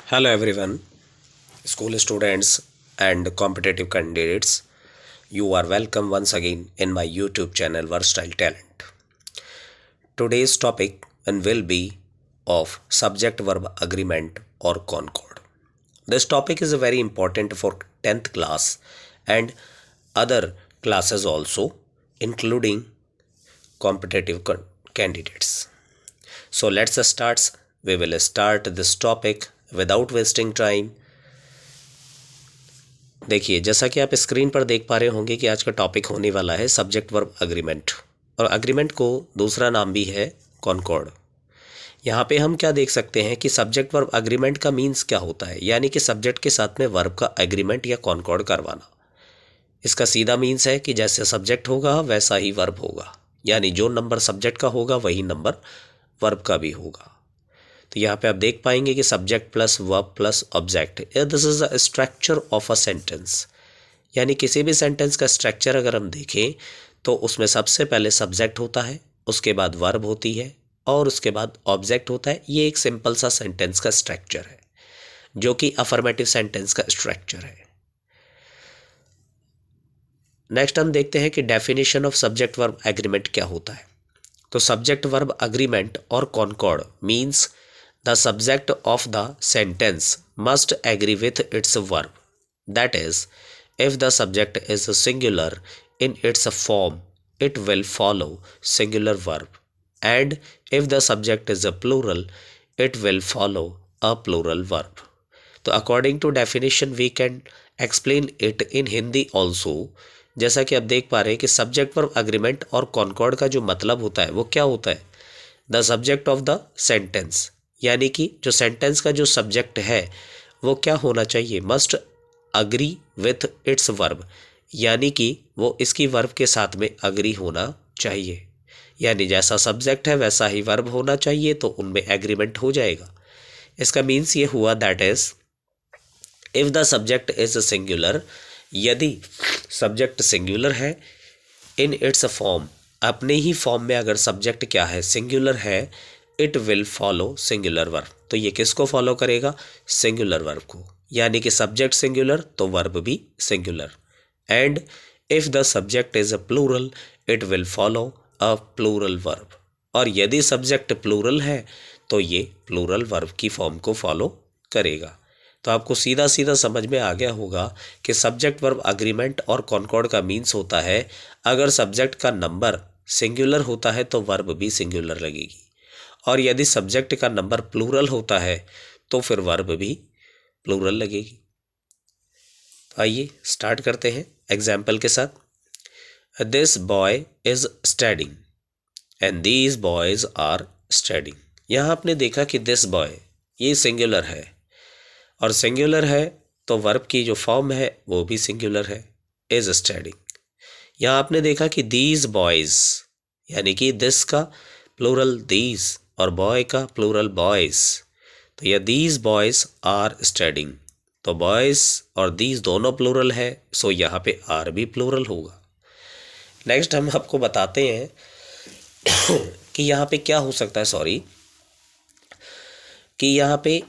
Hello everyone, school students and competitive candidates. You are welcome once again in my YouTube channel Versatile Talent. Today's topic will be of subject verb agreement or concord. This topic is very important for 10th class and other classes also, including competitive candidates. So let's start. We will start this topic without wasting time. देखिए, जैसा कि आप screen पर देख पा रहे होंगे कि आज का टॉपिक होने वाला है सब्जेक्ट वर्ब अग्रीमेंट, और अग्रीमेंट को दूसरा नाम भी है कॉन्कॉर्ड। यहाँ पे हम क्या देख सकते हैं कि सब्जेक्ट वर्ब अग्रीमेंट का मीन्स क्या होता है, यानी कि सब्जेक्ट के साथ में वर्ब का एग्रीमेंट या कॉन्कॉर्ड करवाना। इसका सीधा मीन्स है कि जैसे सब्जेक्ट होगा वैसा ही वर्ब होगा, यानी जो नंबर सब्जेक्ट का होगा वही नंबर वर्ब का भी होगा। तो यहाँ पे आप देख पाएंगे कि subject plus verb plus object, this is the structure of a sentence. यानी किसी भी सेंटेंस का स्ट्रक्चर अगर हम देखें तो उसमें सबसे पहले सब्जेक्ट होता है, उसके बाद वर्ब होती है और उसके बाद ऑब्जेक्ट होता है। ये एक सिंपल सा सेंटेंस का स्ट्रक्चर है जो कि अफर्मेटिव सेंटेंस का स्ट्रक्चर है। नेक्स्ट हम देखते हैं कि definition of subject verb agreement क्या होता है। तो सब्जेक्ट वर्ब एग्रीमेंट और concord means the subject of the sentence must agree with its verb. That is, if the subject is singular in its form, it will follow singular verb, and if the subject is a plural, it will follow a plural verb. तो according to definition we can explain it in Hindi also. जैसा कि आप देख पा रहे हैं कि subject verb agreement और कॉन्कॉर्ड का जो मतलब होता है वो क्या होता है, the subject of the sentence, यानी कि जो सेंटेंस का जो सब्जेक्ट है वो क्या होना चाहिए, must agree with its verb, यानी कि वो इसकी वर्ब के साथ में अग्री होना चाहिए। यानी जैसा सब्जेक्ट है वैसा ही वर्ब होना चाहिए, तो उनमें एग्रीमेंट हो जाएगा। इसका मीन्स ये हुआ that is if the subject is singular, यदि सब्जेक्ट सिंगुलर है, इन इट्स फॉर्म, अपने ही फॉर्म में अगर सब्जेक्ट क्या है, सिंगुलर है, it will follow singular verb. तो ये किसको फॉलो करेगा, सिंगुलर वर्ब को, यानी कि सब्जेक्ट सिंगुलर तो वर्ब भी singular. And if the subject is a plural, it will follow a plural verb, और यदि सब्जेक्ट प्लूरल है तो ये प्लूरल वर्ब की फॉर्म को फॉलो करेगा। तो आपको सीधा सीधा समझ में आ गया होगा कि सब्जेक्ट वर्ब अग्रीमेंट और कॉन्कॉर्ड का मीन्स होता है, अगर सब्जेक्ट का नंबर सिंगुलर होता है तो वर्ब भी सिंगुलर लगेगी, और यदि सब्जेक्ट का नंबर प्लूरल होता है तो फिर वर्ब भी प्लूरल लगेगी। तो आइए स्टार्ट करते हैं एग्जाम्पल के साथ। This boy is studying and these boys are studying. यहाँ आपने देखा कि दिस बॉय ये सिंगुलर है, और सिंगुलर है तो वर्ब की जो फॉर्म है वो भी सिंगुलर है, इज स्टडिंग। यहाँ आपने देखा कि दीज बॉयज, यानी कि दिस का प्लूरल दीज और बॉय का प्लूरल बॉयज, तो ये दीज बॉयज आर स्टडिंग, तो बॉयज और दीज दोनों प्लूरल है, सो यहाँ पे आर भी प्लूरल होगा। नेक्स्ट हम आपको बताते हैं कि यहाँ पे क्या हो सकता है, कि यहाँ पे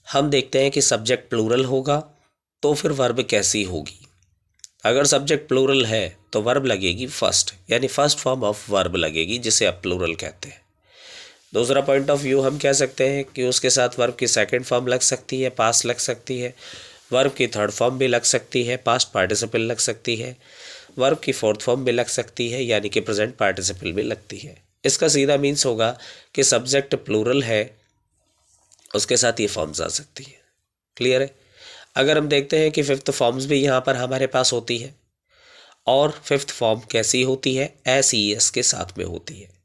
हम देखते हैं कि सब्जेक्ट प्लूरल होगा तो फिर वर्ब कैसी होगी। अगर सब्जेक्ट प्लूरल है तो वर्ब लगेगी फर्स्ट, यानी फर्स्ट फॉर्म ऑफ वर्ब लगेगी, जिसे आप प्लूरल कहते हैं। दूसरा पॉइंट ऑफ व्यू हम कह सकते हैं कि उसके साथ वर्ब की सेकंड फॉर्म लग सकती है, पास्ट लग सकती है, वर्ब की थर्ड फॉर्म भी लग सकती है, पास्ट पार्टिसिपल लग सकती है, वर्ब की फोर्थ फॉर्म भी लग सकती है, यानी कि प्रेजेंट पार्टिसिपल भी लगती है। इसका सीधा मीन्स होगा कि सब्जेक्ट प्लूरल है, उसके साथ ये फॉर्म्स आ सकती है। क्लियर है। अगर हम देखते हैं कि फिफ्थ फॉर्म्स भी यहाँ पर हमारे पास होती है, और फिफ्थ फॉर्म कैसी होती है, एस ई एस के साथ में होती है,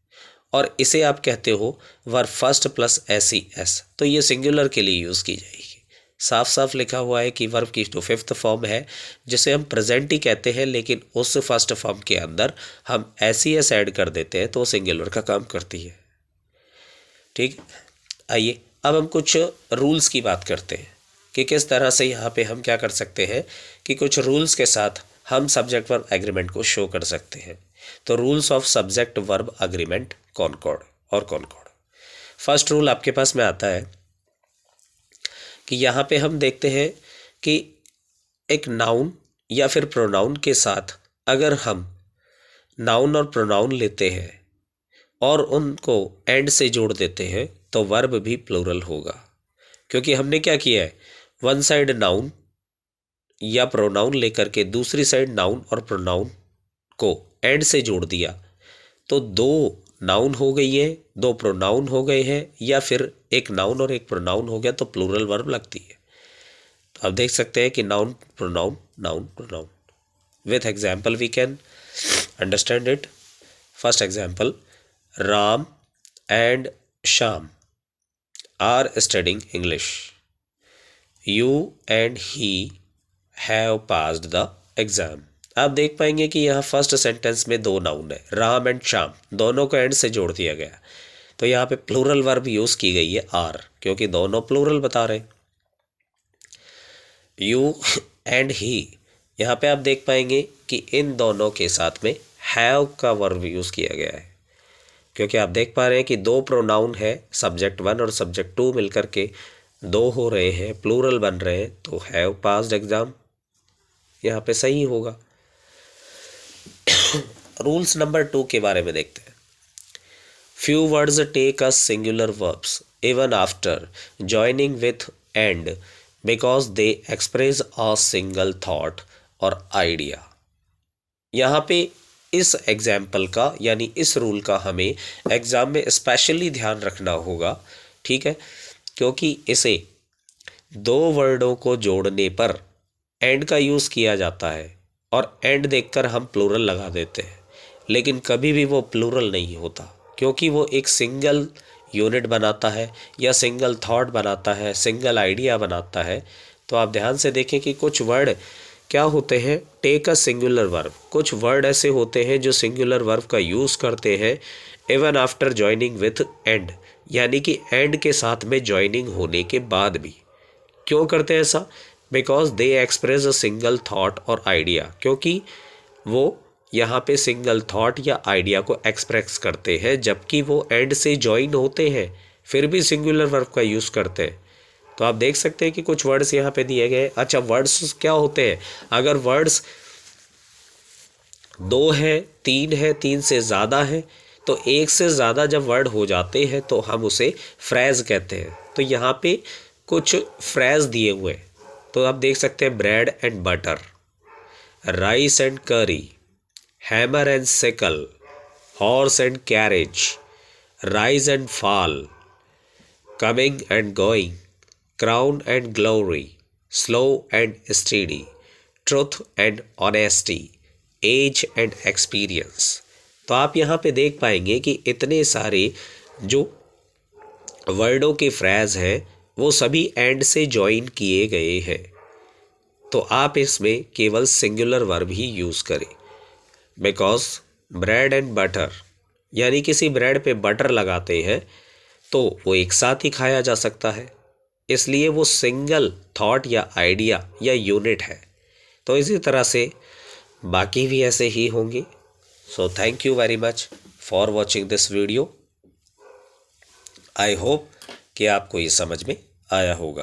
और इसे आप कहते हो verb first plus S E S, तो ये सिंगुलर के लिए यूज़ की जाएगी। साफ साफ लिखा हुआ है कि वर्ब की जो फिफ्थ फॉर्म है, जिसे हम प्रेजेंट ही कहते हैं, लेकिन उस फर्स्ट फॉर्म के अंदर हम एस ई एस ऐड कर देते हैं तो सिंगुलर का काम करती है। ठीक, आइए अब हम कुछ रूल्स की बात करते हैं कि किस तरह से यहाँ पे हम क्या कर सकते हैं, कि कुछ रूल्स के साथ हम सब्जेक्ट वर्ब एग्रीमेंट को शो कर सकते हैं। तो rules of subject verb agreement concord और कॉन्कॉर्ड। फर्स्ट रूल आपके पास में आता है कि यहाँ पे हम देखते हैं कि एक नाउन या फिर प्रोनाउन के साथ अगर हम नाउन और प्रोनाउन लेते हैं और उनको एंड से जोड़ देते हैं तो वर्ब भी प्लूरल होगा, क्योंकि हमने क्या किया है, वन साइड नाउन या प्रोनाउन लेकर के दूसरी साइड नाउन और प्रोनाउन को एंड से जोड़ दिया, तो दो नाउन हो गई है, दो प्रोनाउन हो गए हैं, या फिर एक नाउन और एक प्रोनाउन हो गया तो प्लूरल वर्ब लगती है। तो आप देख सकते हैं कि noun pronoun noun pronoun. With example we can understand it. First example, Ram and Shyam are studying English. You and he have passed the exam. आप देख पाएंगे कि यहाँ फर्स्ट सेंटेंस में दो नाउन है, राम एंड श्याम, दोनों को एंड से जोड़ दिया गया, तो यहाँ पे प्लूरल वर्ब यूज की गई है आर, क्योंकि दोनों प्लूरल बता रहे। यू एंड ही, यहाँ पे आप देख पाएंगे कि इन दोनों के साथ में हैव का वर्ब यूज किया गया है, क्योंकि आप देख पा रहे हैं कि दो प्रोनाउन है, सब्जेक्ट वन और सब्जेक्ट टू मिलकर के दो हो रहे हैं, प्लूरल बन रहे हैं, तो हैव पास्ड एग्जाम यहाँ पे सही होगा। रूल्स नंबर 2 के बारे में देखते हैं। Few words take us singular verbs even after joining with and because they express a single thought और आइडिया। यहाँ पे इस एग्जाम्पल का यानी इस रूल का हमें एग्जाम में स्पेशली ध्यान रखना होगा, ठीक है, क्योंकि इसे दो वर्डों को जोड़ने पर एंड का यूज़ किया जाता है और एंड देखकर हम प्लूरल लगा देते हैं, लेकिन कभी भी वो प्लूरल नहीं होता, क्योंकि वो एक सिंगल यूनिट बनाता है या सिंगल थॉट बनाता है, सिंगल आइडिया बनाता है। तो आप ध्यान से देखें कि कुछ वर्ड क्या होते हैं, टेक अ सिंगुलर वर्ब, कुछ वर्ड ऐसे होते हैं जो सिंगुलर वर्ब का यूज़ करते हैं even after joining with and, यानी कि एंड के साथ में ज्वाइनिंग होने के बाद भी। क्यों करते हैं ऐसा? Because they express a single thought और आइडिया, क्योंकि वो यहाँ पे सिंगल थॉट या आइडिया को एक्सप्रेस करते हैं, जबकि वो एंड से ज्वाइन होते हैं फिर भी सिंगुलर वर्ब का यूज़ करते हैं। तो आप देख सकते हैं कि कुछ वर्ड्स यहाँ पे दिए गए। अच्छा, वर्ड्स क्या होते हैं? अगर वर्ड्स दो है, तीन है, तीन से ज़्यादा है, तो एक से ज़्यादा जब वर्ड हो जाते हैं तो हम उसे फ्रेज कहते हैं। तो यहाँ पे कुछ फ्रेज दिए हुए, तो आप देख सकते हैं bread and butter, rice and curry, hammer and sickle, horse and carriage, rise and fall, coming and going, crown and glory, slow and steady, truth and honesty, age and experience. तो आप यहाँ पे देख पाएंगे कि इतने सारे जो वर्डों के फ्रेज हैं वो सभी एंड से ज्वाइन किए गए हैं। तो आप इसमें केवल सिंगुलर वर्ब ही यूज़ करें। बिकॉज ब्रेड एंड बटर, यानी किसी ब्रेड पे बटर लगाते हैं तो वो एक साथ ही खाया जा सकता है, इसलिए वो सिंगल थॉट या आइडिया या यूनिट है। तो इसी तरह से बाकी भी ऐसे ही होंगे। So thank you very much for watching this video. I hope कि आपको ये समझ में आया होगा।